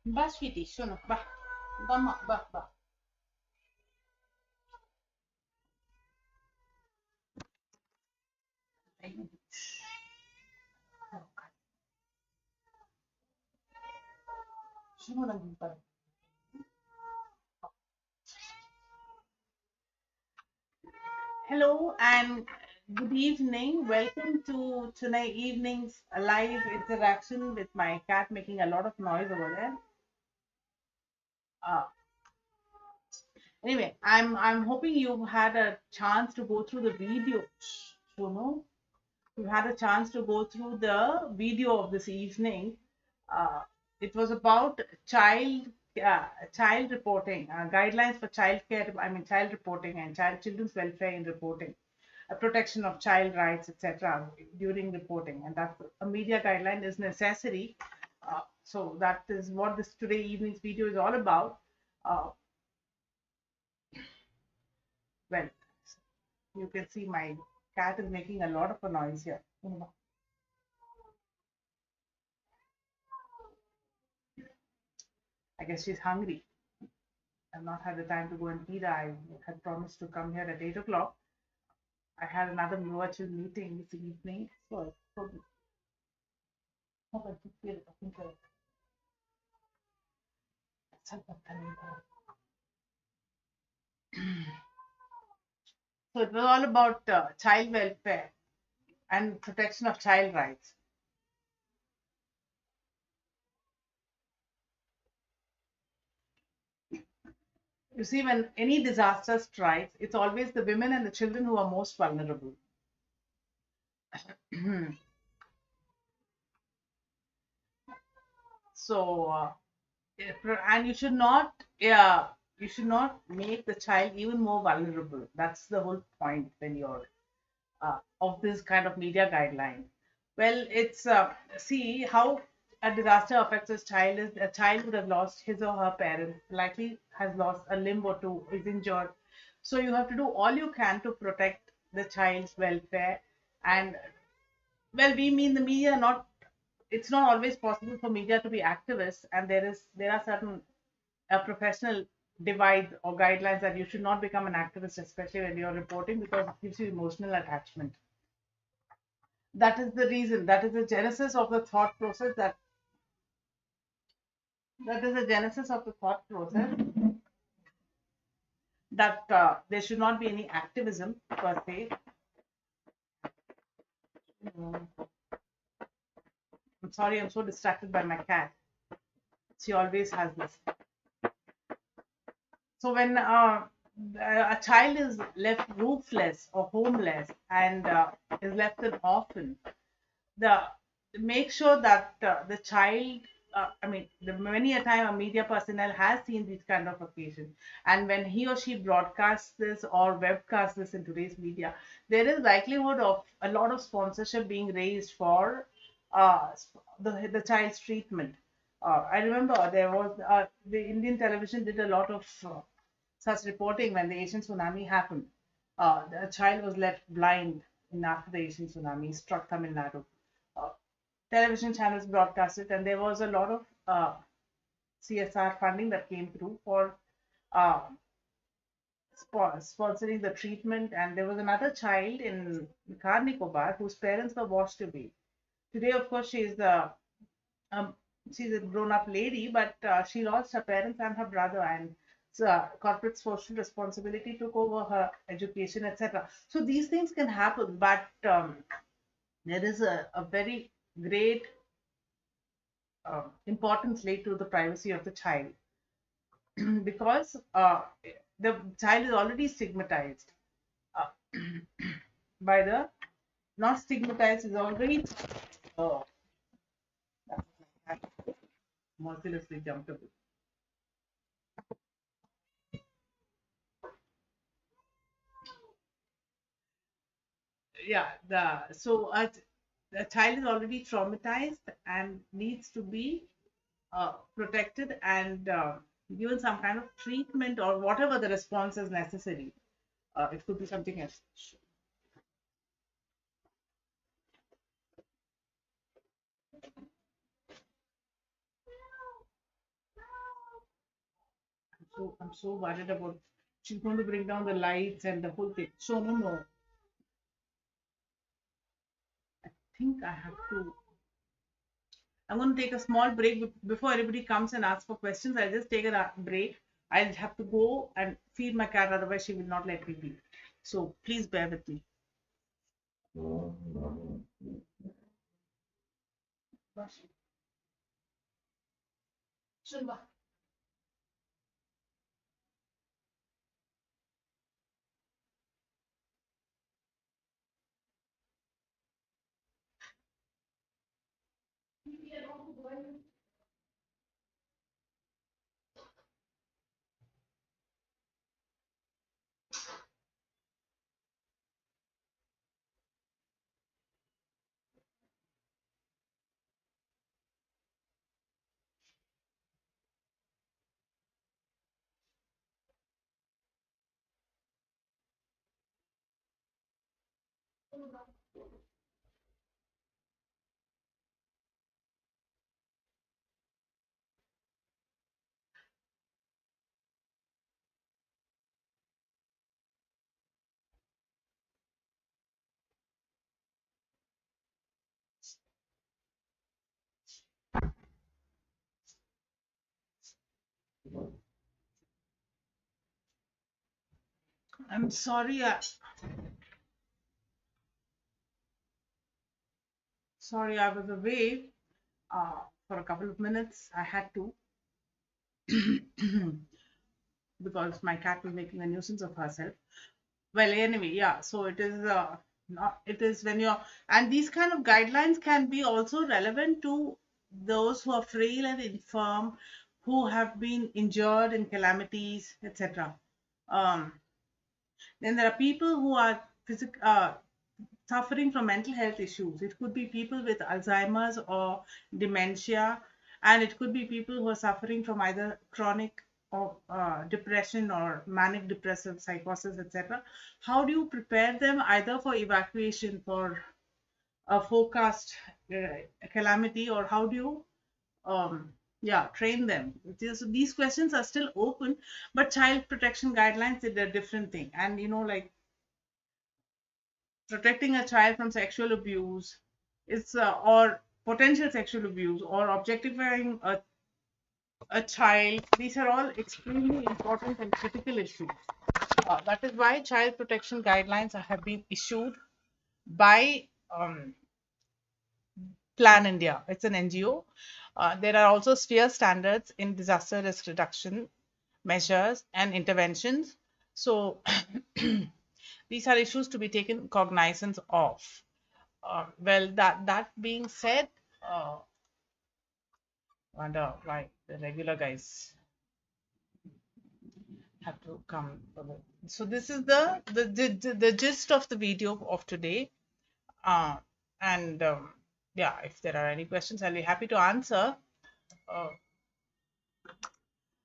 বাহ সুইটি শোনো বাহ বাহ বাহ বাহ শোনো না hello and good evening. Welcome to tonight evening's live interaction with my cat making a lot of noise over there. Uh, anyway, I'm hoping you've had a chance to go through the video. You know, you had a chance to go through the video of this evening. Uh, it was about uh, child reporting, guidelines for child care. I mean, child reporting and children's welfare in reporting, protection of child rights, etc. during reporting, and that a media guideline is necessary. So that is what this today evening's video is all about. Uh, well, you can see my cat is making a lot of a noise here. I guess she's hungry. I've not had the time to go and eat. I had promised to come here at 8 o'clock. I had another virtual meeting this evening, so I hope I can feel it. I think so it was all about child welfare and protection of child rights. You see, when any disaster strikes, it's always the women and the children who are most vulnerable. So, and you should not make the child even more vulnerable. That's the whole point when you're of this kind of media guideline. Well, it's see how a disaster affects a child is a child would have lost his or her parent, likely has lost a limb or two, is injured. So you have to do all you can to protect the child's welfare. And well, we mean the media not. It's not always possible for media to be activists, and there are certain professional divide or guidelines that you should not become an activist, especially when you're reporting, because it gives you emotional attachment. That is the reason, that is the genesis of the thought process that is the genesis of the thought process that there should not be any activism per se. I'm sorry, I'm so distracted by my cat. She always has this. So when a child is left roofless or homeless and is left an orphan, the make sure that the child I mean, many a time a media personnel has seen these kind of occasions, and when he or she broadcasts this or webcasts this in today's media, there is likelihood of a lot of sponsorship being raised for the child's treatment. I remember there was the Indian television did a lot of such reporting when the Asian tsunami happened. A child was left blind in after the Asian tsunami struck Tamil Nadu. Uh, Television channels broadcast it, and there was a lot of CSR funding that came through for uh, sponsoring the treatment. And there was another child in Karnikobar whose parents were washed away. Today, of course, um, she's a grown-up lady, but she lost her parents and her brother, and corporate social responsibility took over her education, etc. So these things can happen, but there is a very great importance laid to the privacy of the child because the child is already stigmatized uh, by the not stigmatized is already uh, mercilessly jumped away. Yeah, the child is already traumatized and needs to be protected and given some kind of treatment or whatever the response is necessary. It could be something else. I'm so worried about she's going to bring down the lights and the whole thing. So no, no. I think I have to. I'm going to take a small break before everybody comes and asks for questions. I'll just take a break. I'll have to go and feed my cat, otherwise she will not let me be. So please bear with me. I'm sorry. Sorry, I was away for a couple of minutes. I had to because my cat was making a nuisance of herself. Well, anyway, yeah. So it is not. It is when you're, and these kind of guidelines can be also relevant to those who are frail and infirm, who have been injured in calamities, etc. Um, then there are people who are suffering from mental health issues. It could be people with Alzheimer's or dementia, and it could be people who are suffering from either chronic or depression or manic depressive psychosis, etc. How do you prepare them either for evacuation for a forecast calamity, or how do you yeah, train them? These questions are still open, but child protection guidelines is a different thing. And like protecting a child from sexual abuse is or potential sexual abuse or objectifying a child, these are all extremely important and critical issues. That is why child protection guidelines have been issued by Plan India. It's an NGO. There are also sphere standards in disaster risk reduction measures and interventions. So these are issues to be taken cognizance of. Well, that being said, wonder why the regular guys have to come. So this is the gist of the video of today. Uh, and yeah, if there are any questions, I'll be happy to answer. Uh,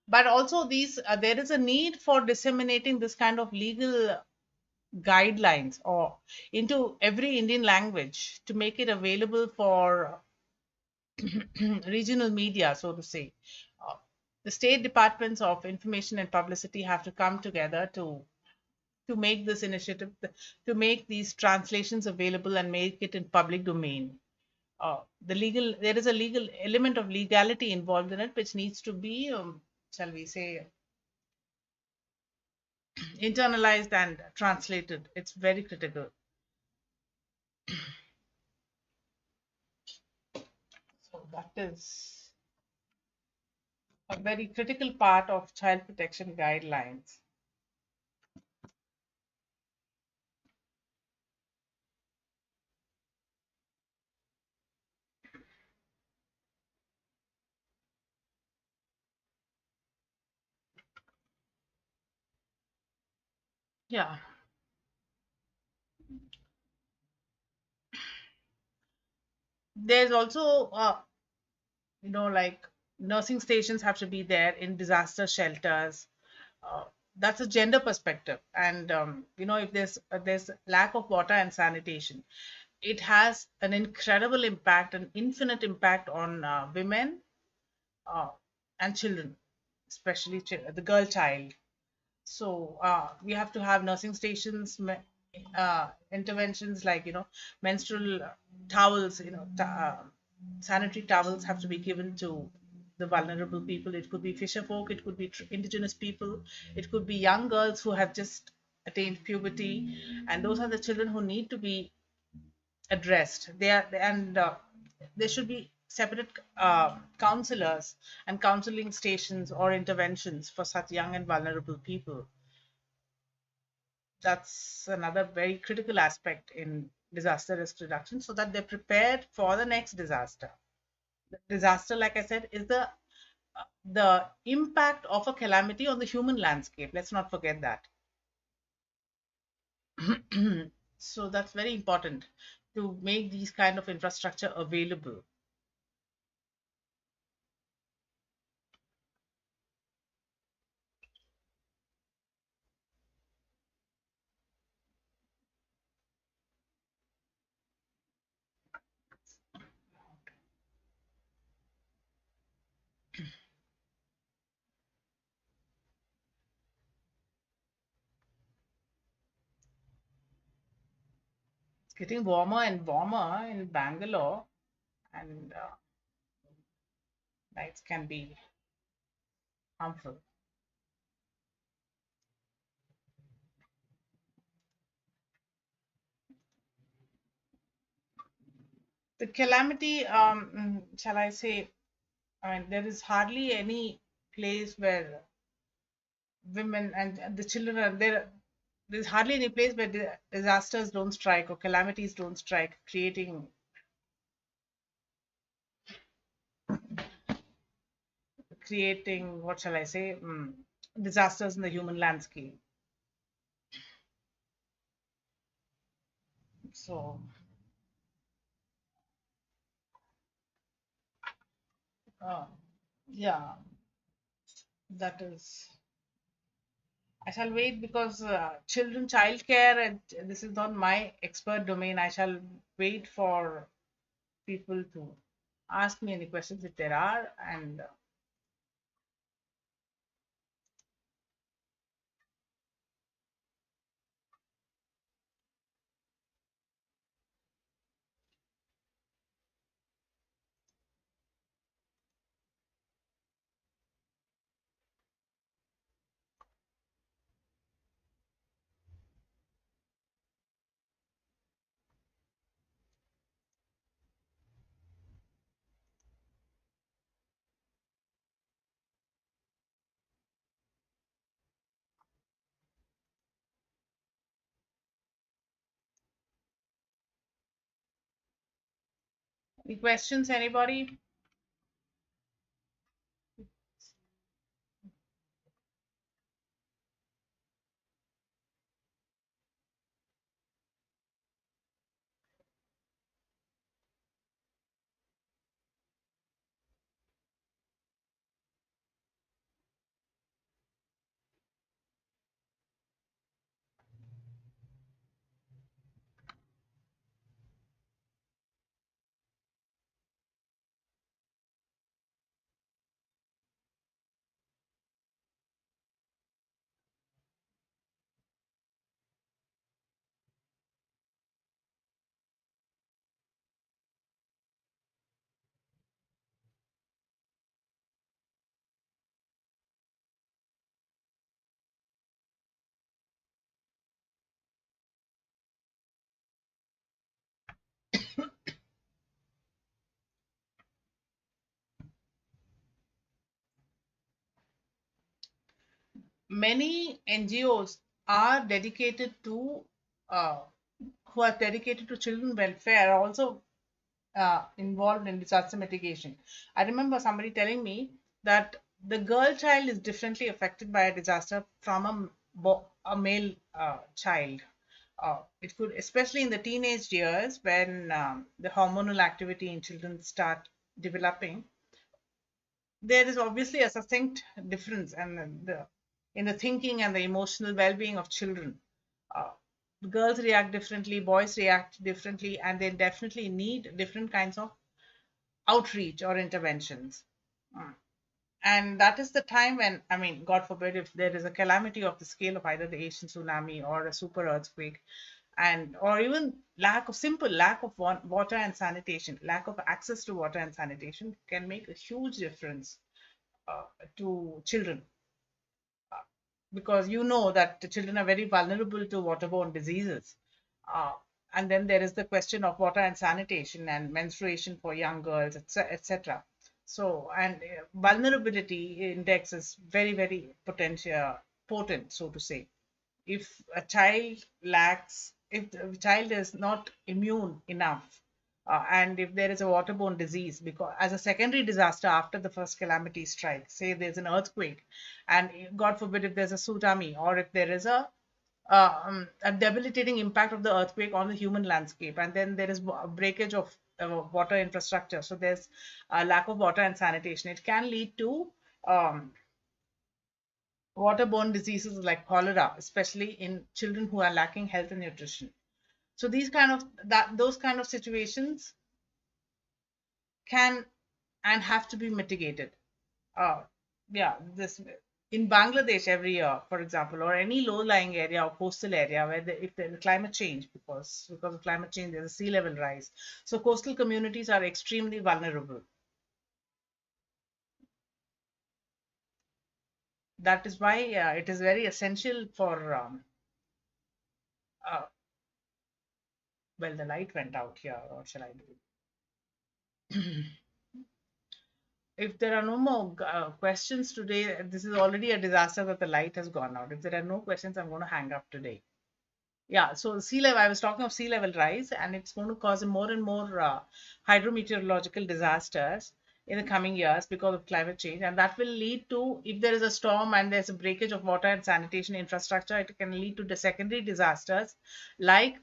but also these there is a need for disseminating this kind of legal guidelines or into every Indian language to make it available for regional media, so to say. Uh, the state departments of information and publicity have to come together to make this initiative, to make these translations available and make it in public domain. There is a legal element of legality involved in it, which needs to be, shall we say, internalized and translated. It's very critical. So that is a very critical part of child protection guidelines. Yeah. There's also, like nursing stations have to be there in disaster shelters. Uh, that's a gender perspective. And, if there's lack of water and sanitation, it has an incredible impact, an infinite impact on women uh, and children. especially the girl child. So we have to have nursing stations, interventions like, menstrual towels, sanitary towels have to be given to the vulnerable people. It could be fisher folk, it could be indigenous people, it could be young girls who have just attained puberty, and those are the children who need to be addressed. And there should be separate counselors and counseling stations or interventions for such young and vulnerable people. That's another very critical aspect in disaster risk reduction, so that they're prepared for the next disaster. The disaster, like I said, is the impact of a calamity on the human landscape. Let's not forget that. So that's very important to make these kind of infrastructure available. It's getting warmer and warmer in Bangalore, and nights can be harmful. The calamity, shall I say, I mean, there is hardly any place where women and the children are there. There's hardly any place where disasters don't strike or calamities don't strike, creating what shall I say, disasters in the human landscape. So, uh, yeah, that is. I shall wait because childcare, and this is not my expert domain. I shall wait for people to ask me any questions if there are, and any questions, anybody? Many NGOs are dedicated to uh, who are dedicated to children welfare are also involved in disaster mitigation. I remember somebody telling me that the girl child is differently affected by a disaster from a male child. It could, especially in the teenage years when the hormonal activity in children start developing, there is obviously a succinct difference in the thinking and the emotional well-being of children. Uh, Girls react differently, boys react differently, and they definitely need different kinds of outreach or interventions. Mm. And that is the time when, I mean, God forbid, if there is a calamity of the scale of either the Asian tsunami or a super earthquake, and or even lack of water and sanitation, lack of access to water and sanitation can make a huge difference uh, to children, because you know that the children are very vulnerable to waterborne diseases. Uh, and then there is the question of water and sanitation and menstruation for young girls, etc. So, and vulnerability index is very, very potent, so to say. If a child lacks, if the child is not immune enough, and if there is a waterborne disease, because as a secondary disaster after the first calamity strikes, say there's an earthquake, and God forbid if there's a tsunami, or if there is a debilitating impact of the earthquake on the human landscape, and then there is a breakage of water infrastructure, so there's a lack of water and sanitation, it can lead to um, waterborne diseases like cholera, especially in children who are lacking health and nutrition. So those kind of situations can and have to be mitigated. Uh, yeah, this in Bangladesh every year, for example, or any low-lying area or coastal area where if there is climate change, because of climate change, there's a sea level rise. So coastal communities are extremely vulnerable. That is why it is very essential for uh, well, the light went out here, or shall I do it? If there are no more questions today, this is already a disaster that the light has gone out. If there are no questions, I'm going to hang up today. Yeah, so sea level, I was talking of sea level rise, and it's going to cause more and more hydrometeorological disasters in the coming years because of climate change. And that will lead to, if there is a storm and there's a breakage of water and sanitation infrastructure, it can lead to the secondary disasters. Like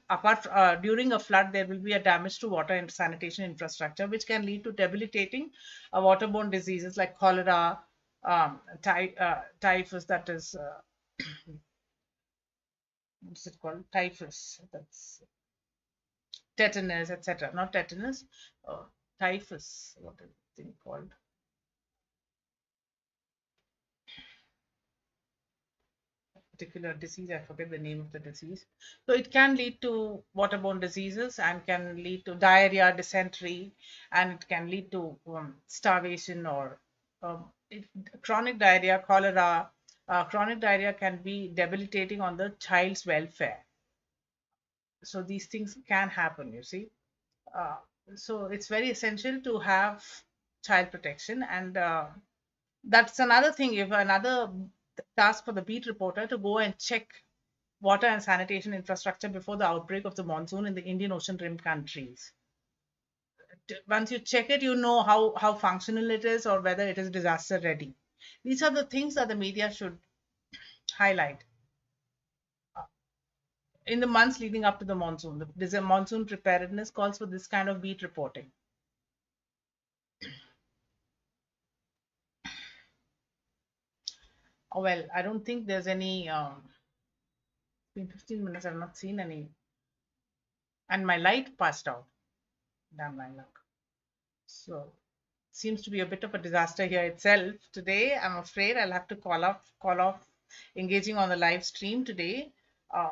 during a flood, there will be a damage to water and sanitation infrastructure, which can lead to debilitating waterborne diseases like cholera, typhus, that is what's it called? Typhus. That's tetanus, etc. Not tetanus, uh, typhus. What is the thing called? Particular disease. I forget the name of the disease. So it can lead to waterborne diseases and can lead to diarrhea, dysentery, and it can lead to starvation or chronic diarrhea, cholera. Chronic diarrhea can be debilitating on the child's welfare. So these things can happen, you see. Uh, so it's very essential to have child protection, and that's another thing. If another task for the beat reporter to go and check water and sanitation infrastructure before the outbreak of the monsoon in the Indian Ocean rim countries. Once you check it, you know how functional it is or whether it is disaster ready. These are the things that the media should highlight in the months leading up to the monsoon. The monsoon preparedness calls for this kind of beat reporting. Oh, well, I don't think there's any. It's been 15 minutes. I've not seen any. And my light passed out. Damn my luck. So seems to be a bit of a disaster here itself today. I'm afraid I'll have to call off engaging on the live stream today. Uh,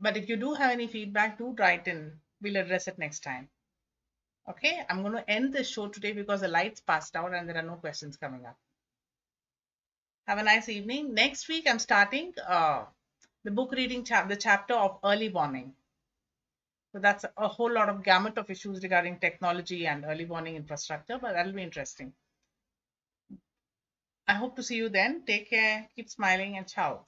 but if you do have any feedback, do write in. We'll address it next time. Okay, I'm going to end this show today because the lights passed out and there are no questions coming up. Have a nice evening. Next week, I'm starting the book reading the chapter of early warning. So that's a whole lot of gamut of issues regarding technology and early warning infrastructure, but that'll be interesting. I hope to see you then. Take care, keep smiling, and ciao.